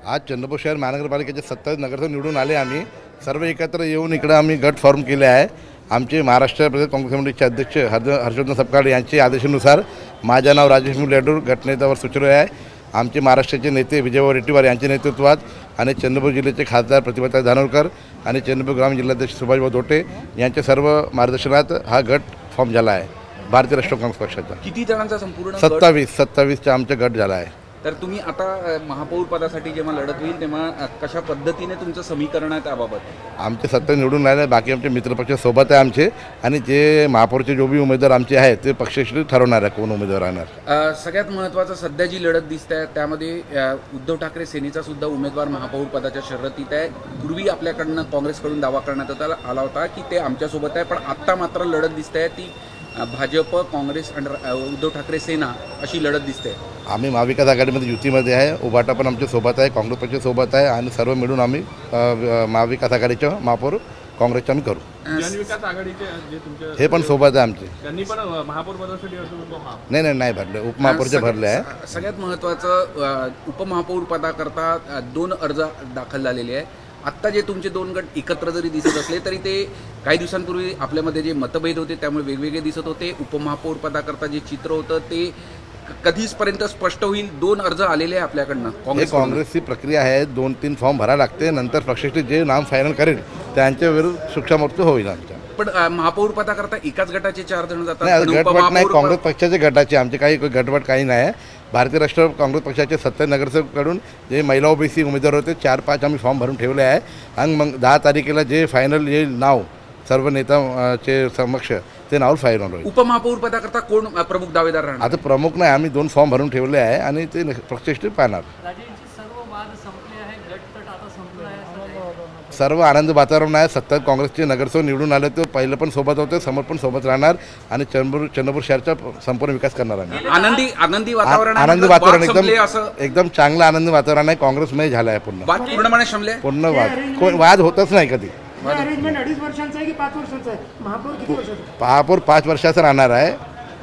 आज चंद्रपूर शहर महानगरपालिकेचे 27 नगरसेवक निवडून आले. आम्ही सर्व एकत्र येऊन इकडं आम्ही गट फॉर्म केले आहे. आमचे महाराष्ट्र प्रदेश काँग्रेस कमिटीचे अध्यक्ष हर्षवर्धन सपकाळ यांचे आदेशानुसार माझे नाव राजेश मुलेडूर गटनेत्यावर सुचलो आहे. आमचे महाराष्ट्राचे नेते विजय वडेट्टीवार यांच्या नेतृत्वात आणि चंद्रपूर जिल्ह्याचे खासदार प्रतिभाताई धानोरकर आणि चंद्रपूर ग्रामीण जिल्हाध्यक्ष सुभाषभाऊ दोटे यांच्या सर्व मार्गदर्शनात हा गट फॉर्म झाला आहे. भारतीय राष्ट्रीय काँग्रेस पक्षाचा किती जणांचा संपूर्ण 27चा आमचा गट झाला आहे. तर तुम्ही आता महापौर पदासाठी जेव्हा लढत होईल तेव्हा कशा पद्धतीने तुमचं समीकरण आहे त्याबाबत? आमचे 27 निवडून राहिले. बाकी आमचे मित्रपक्ष सोबत आहे आमचे आणि जे महापौरचे जो बी उमेदवार आमचे आहेत ते पक्षश्री ठरवणार आहे कोण उमेदवार राहणार. सगळ्यात महत्त्वाचं सध्या जी लढत दिसते आहे त्यामध्ये उद्धव ठाकरे सेनेचा सुद्धा उमेदवार महापौर पदाच्या शर्यतीत आहे. पूर्वी आपल्याकडनं काँग्रेसकडून दावा करण्यात आला होता की ते आमच्यासोबत आहे, पण आत्ता मात्र लढत दिसते आहे ती भाजप काँग्रेस आणि उद्धव ठाकरे सेना अशी लढत दिसते. आम्ही महाविकास आघाडीमध्ये युतीमध्ये आहे. उभाटा पण आमच्या सोबत आहे, काँग्रेस पक्षासोबत आहे आणि सर्व मिळून आम्ही महाविकास आघाडीचं महापौर काँग्रेसचं आम्ही करू. जनविकास आघाडीचे जे तुमचे हे पण सोबत आहे आमचे. त्यांनी पण महापौर पदासाठी अर्ज नाही भरले, उपमहापौरचे भरले आहे. सगळ्यात महत्त्वाचं उपमहापौर पदाकरता 2 अर्ज दाखल झालेले आहे. आत्ता जे तुमचे 2 गट एकत्र जरी दिसत असले तरी ते काही दिवसांपूर्वी आपल्यामध्ये जे मतभेद होते त्यामुळे वेगवेगळे दिसत होते. उपमहापौर पदाकरता जे चित्र होतं ते कधीपर्यंत स्पष्ट होईल? 2 अर्ज आलेले आहे आपल्याकडनं. हे काँग्रेसची प्रक्रिया आहे. 2-3 फॉर्म भरावे लागते. नंतर पक्षश्री जे नाम फायनल करेल त्यांच्या विरुद्ध शिक्षामृत्यू होईल आमच्या. पण महापौर पदाकरता एकाच गटाचे 4 जण जातात. नाही, पण गटवट नाही. उपमहापौर काँग्रेस पक्षाचे गटाचे आमचे काही गटवट काही नाही आहे. भारतीय राष्ट्रीय काँग्रेस पक्षाचे 27 नगरसेवकांकडून जे महिला ओबीसी उमेदवार होते 4-5 आम्ही फॉर्म भरून ठेवले आहे आणि मग 10 तारखेला जे फायनल येईल नाव सर्व नेत्याचे समक्ष ते नाव फायनल होईल. उपमहापौर पदाकरता कोण प्रमुख दावेदार राहणार? आता प्रमुख नाही, आम्ही 2 फॉर्म भरून ठेवले आहे आणि ते पक्षश्री पाहणार. सर्व आनंद वातावरण आहे. 27 काँग्रेसचे नगरसेवक निवडून आले ते पहिलं पण सोबत होते, समोर पण सोबत राहणार आणि चंद्रपूर शहराचा संपूर्ण विकास करणार आम्ही. आनंदी वातावरण आहे. आनंदी वातावरण असं एकदम चांगलं आनंदी वातावरण आहे. काँग्रेसमध्ये झालं आहे पूर्णपणे शमले. पूर्ण वाद होतच नाही कधी. अरेंजमेंट 2.5 वर्षांचा आहे की 5 वर्षांचा आहे? महापौर किती वर्षाचा? महापौर 5 वर्षाचा राहणार आहे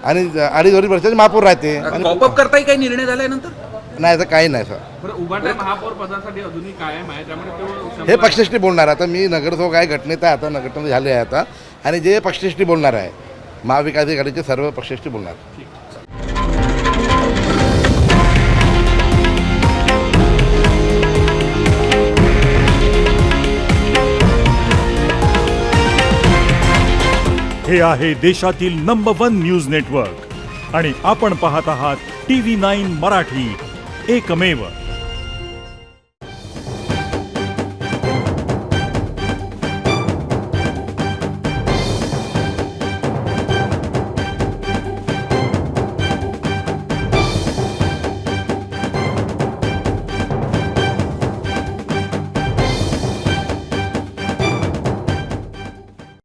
आणि 2.5 वर्षाचे महापौर राहते. कॉपअप करताही काही निर्णय झाल्यानंतर नाही तर काही नाही सर. बरं, उभाटा महापौर पदासाठी अजूनही कायम आहे, त्यामुळे हे पक्षश्री बोलणार. आता मी नगरसेवक आहे, गटनेता आता गटनेता झाले आहे आता आणि जे पक्षश्री बोलणार आहे महाविकास आघाडीचे सर्व पक्षश्री बोलणार. हे आहे देशातील नंबर 1 न्यूज नेटवर्क आणि आपण पाहत आहात TV9 मराठी, एकमेव.